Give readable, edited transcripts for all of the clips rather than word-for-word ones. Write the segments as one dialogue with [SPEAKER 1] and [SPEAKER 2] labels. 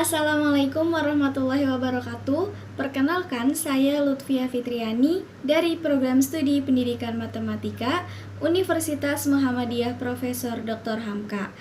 [SPEAKER 1] Assalamualaikum warahmatullahi wabarakatuh. Perkenalkan, saya Lutfia Fitriani dari Program Studi Pendidikan Matematika Universitas Muhammadiyah Profesor Dr. Hamka.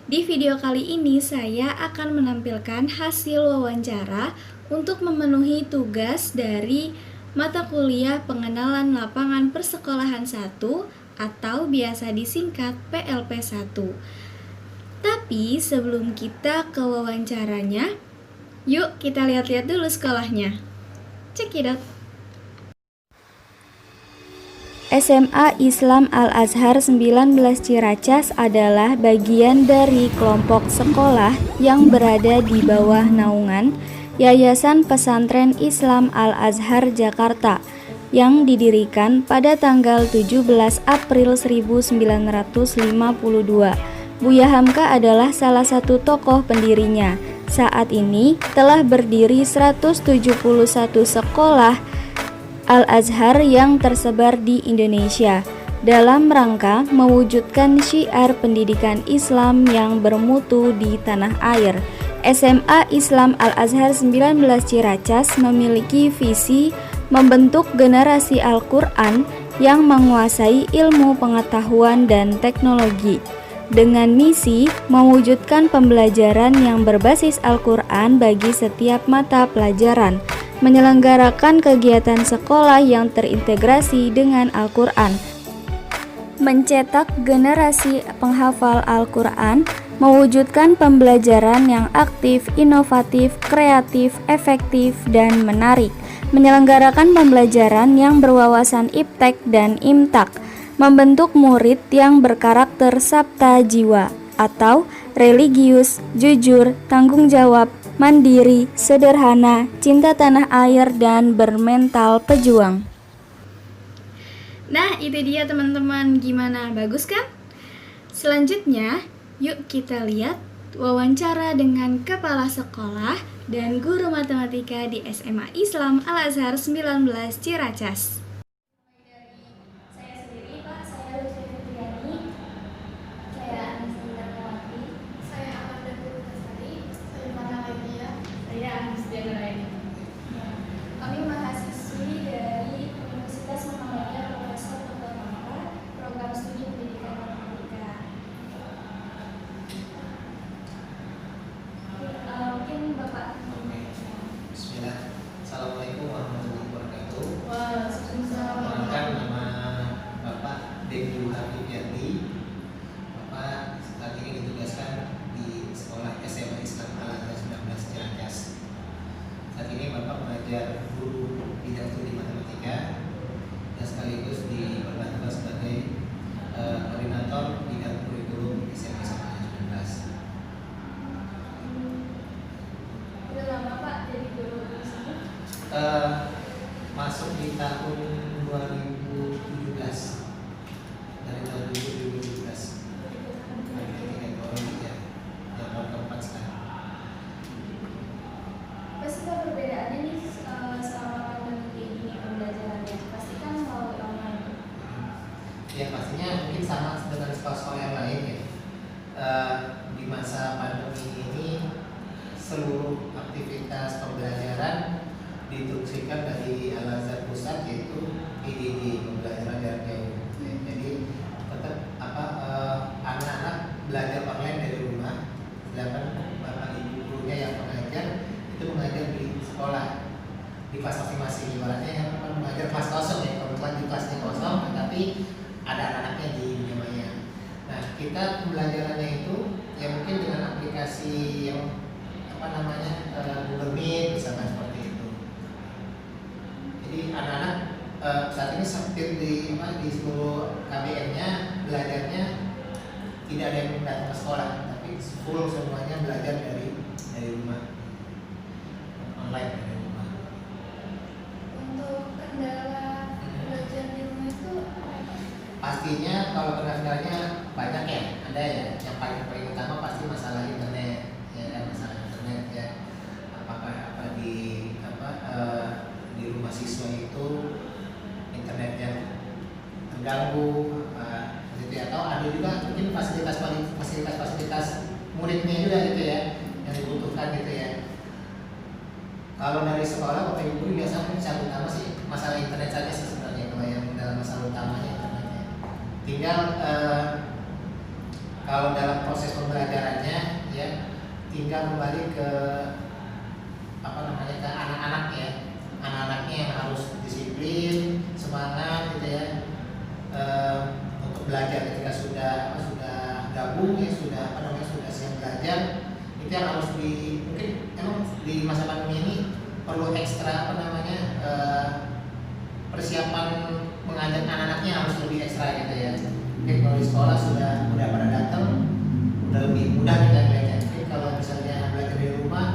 [SPEAKER 1] Di video kali ini saya akan menampilkan hasil wawancara untuk memenuhi tugas dari mata kuliah Pengenalan Lapangan Persekolahan 1 atau biasa disingkat PLP 1. Tapi sebelum kita ke wawancaranya, yuk kita lihat-lihat dulu sekolahnya. Cekidot. SMA Islam Al-Azhar 19 Ciracas adalah bagian dari kelompok sekolah yang berada di bawah naungan Yayasan Pesantren Islam Al-Azhar Jakarta yang didirikan pada tanggal 17 April 1952. Buya Hamka adalah salah satu tokoh pendirinya. Saat ini telah berdiri 171 sekolah Al-Azhar yang tersebar di Indonesia dalam rangka mewujudkan syiar pendidikan Islam yang bermutu di tanah air. SMA Islam Al-Azhar 19 Ciracas memiliki visi membentuk generasi Al-Quran yang menguasai ilmu pengetahuan dan teknologi, dengan misi mewujudkan pembelajaran yang berbasis Al-Quran bagi setiap mata pelajaran, menyelenggarakan kegiatan sekolah yang terintegrasi dengan Al-Quran, mencetak generasi penghafal Al-Quran, mewujudkan pembelajaran yang aktif, inovatif, kreatif, efektif, dan menarik, menyelenggarakan pembelajaran yang berwawasan iptek dan imtak, membentuk murid yang berkarakter sabta jiwa atau religius, jujur, tanggung jawab, mandiri, sederhana, cinta tanah air, dan bermental pejuang. Nah, itu dia teman-teman, gimana? Bagus kan? Selanjutnya, yuk kita lihat wawancara dengan kepala sekolah dan guru matematika di SMA Islam Al-Azhar 19 Ciracas.
[SPEAKER 2] Kami mahasiswi dari Universitas Muhammadiyah Profesor Dr. Hamka, Program Studi Pendidikan Matematika. Mungkin Bapak.
[SPEAKER 3] Bismillah. Assalamualaikum warahmatullahi wabarakatuh.
[SPEAKER 2] Waalaikumsalam.
[SPEAKER 3] Nama Bapak Dengdu Habib Yati. Bapak saat ini ditugaskan di sekolah SMA Islam Al-Azhar 19 Ciracas. Saat ini Bapak mengajar guru bidang studi matematika dan sekaligus diperbantu sebagai koordinator bidang kurikulum SMA Islam Al-Azhar 19.
[SPEAKER 2] Udah lama Pak jadi guru di sini?
[SPEAKER 3] Masuk di tahun 2017, dari tahun 2017. Yang keempat sekarang.
[SPEAKER 2] Pasti kan perbedaannya nih selama pandemi kayak gini pembelajarannya. Pasti kan melalui online.
[SPEAKER 3] Ya pastinya mungkin sama dengan sekolah-sekolah yang lain ya. Di masa pandemi ini seluruh aktivitas pembelajaran diinstruksikan dari Al-Azhar Pusat, yaitu PDD, pembelajaran jarak jauh. Jadi tetap anak-anak belajar online dari rumah, sedangkan bapak ibu gurunya yang mengajar itu mengajar di sekolah di kelas masing-masing, ibaratnya yang mengajar kelas kosong ya, kebetulan di kelasnya kosong tetapi ada anak-anaknya di dunia maya. Nah, kita pembelajarannya itu ya mungkin dengan aplikasi yang Google Meet misalkan seperti itu. Jadi anak-anak saat ini hampir di seluruh KBM-nya belajarnya tidak ada yang datang ke sekolah, tapi full semuanya belajar dari rumah, online dari rumah.
[SPEAKER 2] Untuk kendala belajar di rumah itu
[SPEAKER 3] Pastinya kalau kendalanya banyak ya, ada ya. Yang paling utama pasti masalah internet, ya kan, masalah internet ya. Apakah di rumah siswa itu internetnya terganggu, gitu ya. Atau ada juga mungkin fasilitas muridnya juga gitu ya yang dibutuhkan gitu ya. Kalau dari sekolah Bapak Ibu biasanya masalah utama sih masalah internet saja sih sebenarnya, kalau yang dalam masalah utamanya internetnya. Tinggal kalau dalam proses pembelajarannya ya tinggal kembali ke apa namanya ke anak-anak ya, anak-anaknya yang harus disiplin, semangat gitu ya, untuk belajar ketika sudah gabung ya, sudah apa namanya sudah siap belajar. Itu yang harus mungkin emang di masa pandemi ini perlu ekstra apa namanya persiapan mengajak anak-anaknya harus lebih ekstra gitu ya. Mungkin kalau di sekolah sudah pada datang udah lebih mudah kita belajar. Mungkin kalau misalnya belajar di rumah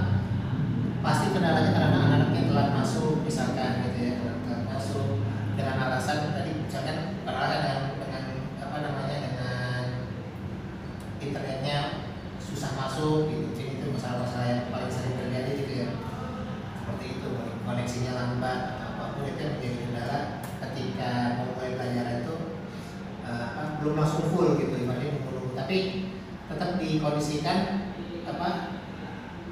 [SPEAKER 3] pasti kendalanya karena anak-anaknya telat masuk misalkan gitu ya, telat masuk dengan alasan tadi misalkan padahal dengan apa namanya dengan internetnya susah masuk gitu. Jadi itu masalah-masalah yang paling sering terjadi gitu ya, seperti itu, koneksinya lambat atau apapun itu yang menjadi kendala ketika memulai pelajaran itu belum langsung full gitu ibaratnya menunggu, tapi tetap dikondisikan apa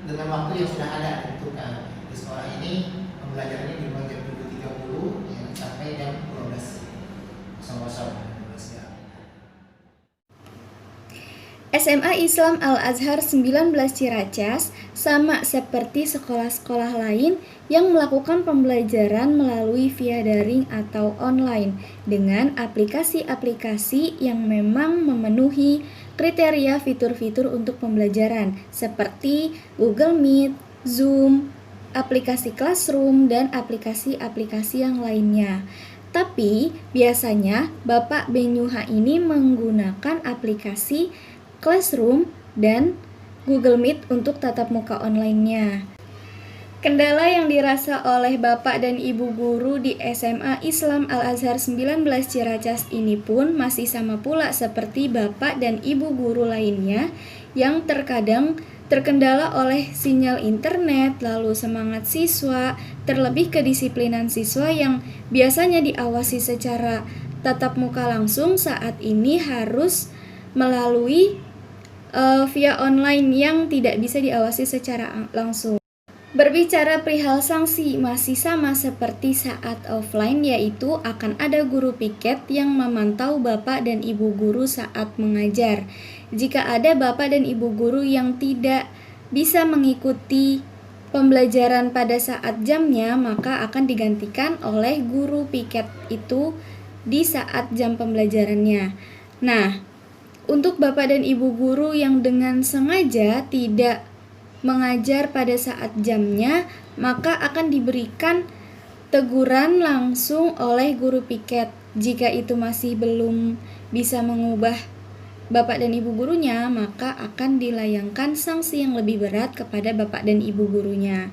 [SPEAKER 3] dengan waktu yang sudah ada ditentukan. Di sekolah ini pembelajarannya dimulai jam 7.30 ya, sampai jam 12.00 ya.
[SPEAKER 1] SMA Islam Al-Azhar 19 Ciracas sama seperti sekolah-sekolah lain yang melakukan pembelajaran melalui via daring atau online dengan aplikasi-aplikasi yang memang memenuhi kriteria fitur-fitur untuk pembelajaran seperti Google Meet, Zoom, aplikasi Classroom, dan aplikasi-aplikasi yang lainnya. Tapi biasanya Bapak Benyuha ini menggunakan aplikasi Classroom dan Google Meet untuk tatap muka online-nya. Kendala yang dirasa oleh Bapak dan Ibu guru di SMA Islam Al-Azhar 19 Ciracas ini pun masih sama pula seperti Bapak dan Ibu guru lainnya yang terkadang terkendala oleh sinyal internet, lalu semangat siswa, terlebih kedisiplinan siswa yang biasanya diawasi secara tatap muka langsung saat ini harus melalui via online yang tidak bisa diawasi secara langsung. Berbicara perihal sanksi masih sama seperti saat offline, yaitu akan ada guru piket yang memantau Bapak dan Ibu guru saat mengajar. Jika ada Bapak dan Ibu guru yang tidak bisa mengikuti pembelajaran pada saat jamnya, maka akan digantikan oleh guru piket itu di saat jam pembelajarannya. Nah, untuk Bapak dan Ibu guru yang dengan sengaja tidak mengajar pada saat jamnya, maka akan diberikan teguran langsung oleh guru piket. Jika itu masih belum bisa mengubah Bapak dan Ibu gurunya, maka akan dilayangkan sanksi yang lebih berat kepada Bapak dan Ibu gurunya.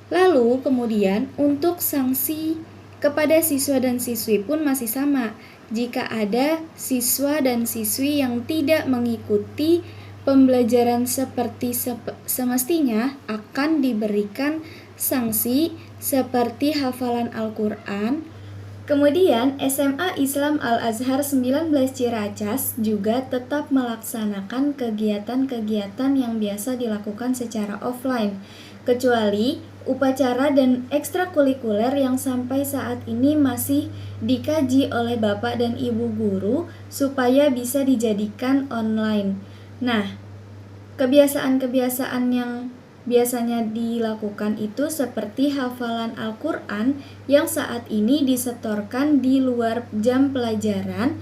[SPEAKER 1] Lalu kemudian untuk sanksi kepada siswa dan siswi pun masih sama. Jika ada siswa dan siswi yang tidak mengikuti pembelajaran seperti semestinya, akan diberikan sanksi seperti hafalan Al-Quran. Kemudian SMA Islam Al-Azhar 19 Ciracas juga tetap melaksanakan kegiatan-kegiatan yang biasa dilakukan secara offline, kecuali upacara dan ekstrakurikuler yang sampai saat ini masih dikaji oleh Bapak dan Ibu guru supaya bisa dijadikan online. Nah, kebiasaan-kebiasaan yang biasanya dilakukan itu seperti hafalan Al-Quran yang saat ini disetorkan di luar jam pelajaran,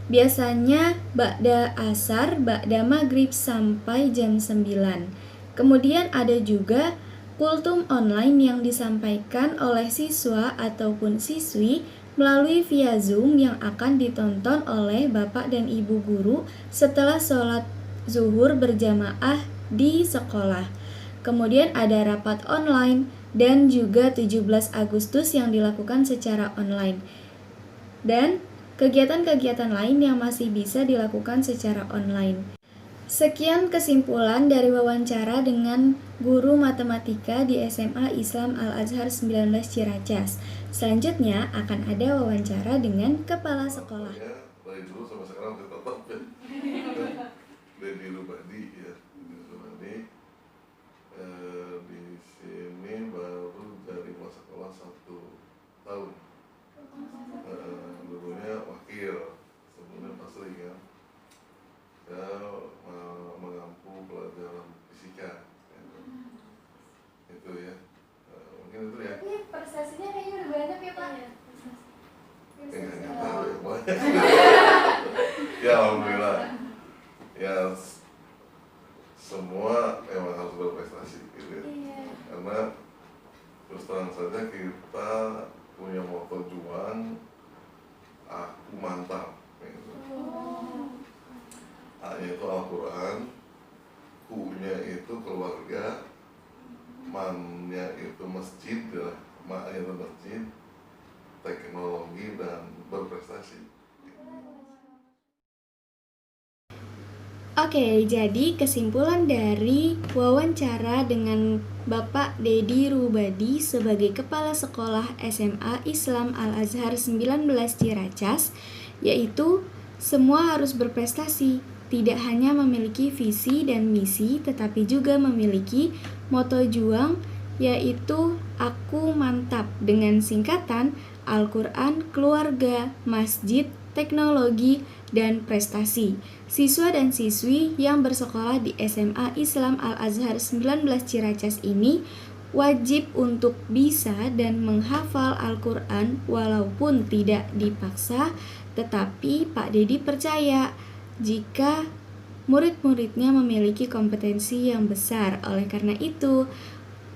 [SPEAKER 1] biasanya ba'da asar, ba'da maghrib sampai jam 9. Kemudian ada juga kultum online yang disampaikan oleh siswa ataupun siswi melalui via Zoom yang akan ditonton oleh Bapak dan Ibu guru setelah sholat zuhur berjamaah di sekolah. Kemudian ada rapat online dan juga 17 Agustus yang dilakukan secara online. Dan kegiatan-kegiatan lain yang masih bisa dilakukan secara online. Sekian kesimpulan dari wawancara dengan guru matematika di SMA Islam Al-Azhar 19 Ciracas. Selanjutnya akan ada wawancara dengan kepala sekolah.
[SPEAKER 4] Dari dulu sama sekarang tetap dari Rubadi ya, di sini baru semua emang harus berprestasi gitu ya.
[SPEAKER 2] Iya.
[SPEAKER 4] Karena terus terang saja kita punya moto juang, aku mantap gitu. A-nya itu Al-Quran, Q-nya itu keluarga, Man-nya itu masjid ya, Ma-nya itu masjid, teknologi dan berprestasi.
[SPEAKER 1] Oke, jadi kesimpulan dari wawancara dengan Bapak Dedi Rubadi sebagai Kepala Sekolah SMA Islam Al-Azhar 19 Ciracas, yaitu semua harus berprestasi, tidak hanya memiliki visi dan misi, tetapi juga memiliki moto juang, yaitu Aku Mantap, dengan singkatan Al-Quran, keluarga, masjid, teknologi, dan prestasi. Siswa dan siswi yang bersekolah di SMA Islam Al-Azhar 19 Ciracas ini wajib untuk bisa dan menghafal Al-Quran walaupun tidak dipaksa, tetapi Pak Dedi percaya jika murid-muridnya memiliki kompetensi yang besar. Oleh karena itu,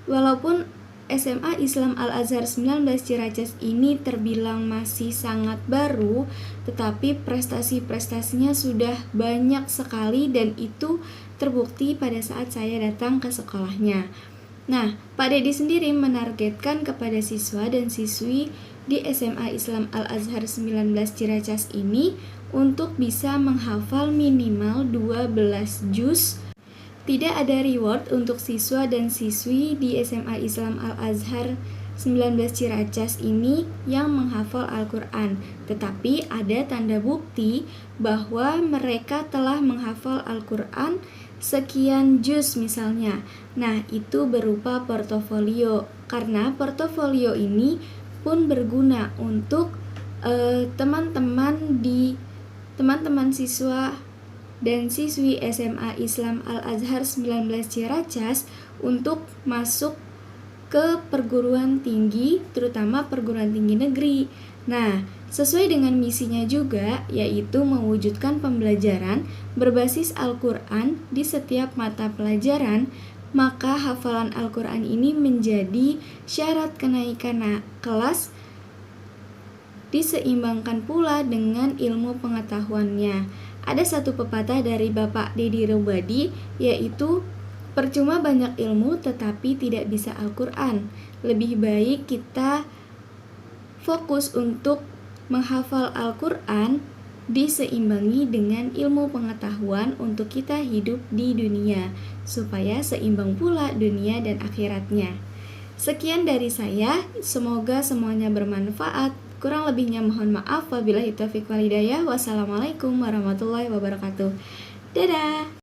[SPEAKER 1] walaupun SMA Islam Al-Azhar 19 Ciracas ini terbilang masih sangat baru, tetapi prestasi-prestasinya sudah banyak sekali dan itu terbukti pada saat saya datang ke sekolahnya. Nah, Pak Dedi sendiri menargetkan kepada siswa dan siswi di SMA Islam Al-Azhar 19 Ciracas ini untuk bisa menghafal minimal 12 juz. Tidak ada reward untuk siswa dan siswi di SMA Islam Al-Azhar 19 Ciracas ini yang menghafal Al-Quran, tetapi ada tanda bukti bahwa mereka telah menghafal Al-Quran sekian juz misalnya. Nah, itu berupa portofolio, karena portofolio ini pun berguna untuk teman-teman siswa dan siswi SMA Islam Al-Azhar 19 Ciracas untuk masuk ke perguruan tinggi, terutama perguruan tinggi negeri. Nah, sesuai dengan misinya juga, yaitu mewujudkan pembelajaran berbasis Al-Quran di setiap mata pelajaran, maka hafalan Al-Quran ini menjadi syarat kenaikan kelas, diseimbangkan pula dengan ilmu pengetahuannya. Ada satu pepatah dari Bapak Dedi Rubadi, yaitu percuma banyak ilmu tetapi tidak bisa Al-Quran. Lebih baik kita fokus untuk menghafal Al-Quran diseimbangi dengan ilmu pengetahuan untuk kita hidup di dunia, supaya seimbang pula dunia dan akhiratnya. Sekian dari saya, semoga semuanya bermanfaat. Kurang lebihnya mohon maaf. Wabillahi taufiq wal hidayah. Wassalamualaikum warahmatullahi wabarakatuh. Dadah.